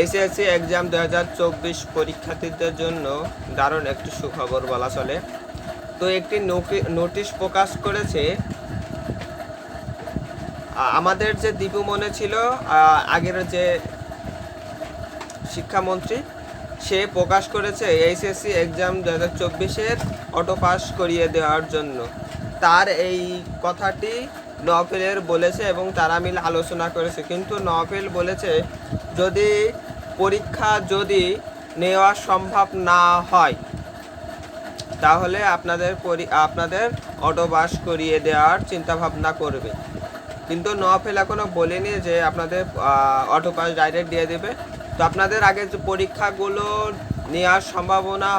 HSC exam 2024 পরীক্ষার্থীদের জন্য দারুণ একটি সুখবর বলা চলে। তো একটি নোটিশ প্রকাশ করেছে আমাদের যে দীপু মনে ছিল আগের যে শিক্ষামন্ত্রী, সে প্রকাশ করেছে এইচএসসি এক্সাম 2024-এর অটো পাস করিয়ে দেওয়ার জন্য। তার এই কথাটি নওফেলের বলেছে এবং তারা মিলে আলোচনা করেছে, কিন্তু নওফেল বলেছে যদি পরীক্ষা যদি নেওয়া সম্ভব না হয় তাহলে আপনাদের অটো পাস করিয়ে দেওয়ার চিন্তাভাবনা করবে। কিন্তু নওফেল এখনও বলেনি যে আপনাদের অটো পাস ডাইরেক্ট দিয়ে দেবে। তো আপনাদের আগে যে পরীক্ষাগুলো নেওয়ার সম্ভাবনা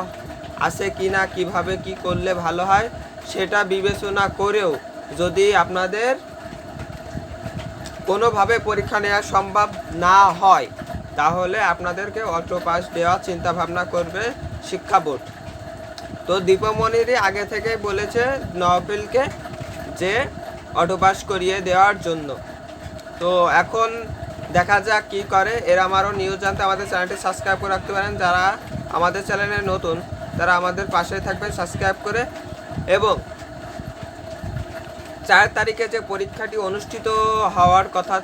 আছে কি না, কীভাবে কী করলে ভালো হয় সেটা বিবেচনা করেও যদি আপনাদের কোনোভাবে পরীক্ষা নেওয়া সম্ভব না হয় তাহলে আপনাদেরকে অটো পাস দেওয়ার চিন্তাভাবনা করবে শিক্ষা বোর্ড। তো দীপমণিরই আগে থেকে বলেছে নওফেলকে যে অটো পাস করিয়ে দেওয়ার জন্য। তো এখন দেখা যাক কী করে। আমারও নিউজ জানতে আমাদের চ্যানেলটি সাবস্ক্রাইব করে রাখতে পারেন। যারা আমাদের চ্যানেলে নতুন তারা আমাদের পাশে থাকবেন সাবস্ক্রাইব করে। এবং 4 তারিখে যে পরীক্ষাটি অনুষ্ঠিত হওয়ার কথা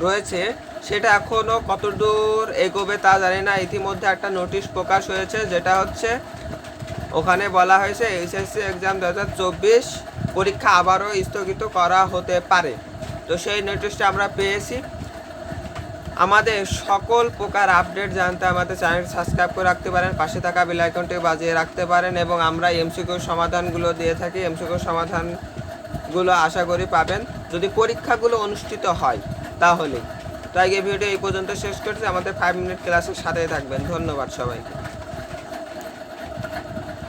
রয়েছে সেটা এখনও কতদূর এগোবে তা জানি না। ইতিমধ্যে একটা নোটিশ প্রকাশ হয়েছে, যেটা হচ্ছে ওখানে বলা হয়েছে এইচএসসি এক্সাম 2024 পরীক্ষা আবারও স্থগিত করা হতে পারে। তো সেই নোটিশটা আমরা পেয়েছি। আমাদের সকল প্রকার আপডেট জানতে আমাদের চ্যানেল সাবস্ক্রাইব করে রাখতে পারেন, পাশে থাকা বেল আইকনটি বাজিয়ে রাখতে পারেন। এবং আমরা এমসিকিউ সমাধানগুলো দিয়ে থাকি, এমসিকিউ সমাধানগুলো আশা করি পাবেন যদি পরীক্ষাগুলো অনুষ্ঠিত হয় তাহলে। তাই এই ভিডিও এই পর্যন্ত শেষ করছি। আমাদের 5 মিনিট ক্লাসের সাথেই থাকবেন। ধন্যবাদ সবাইকে।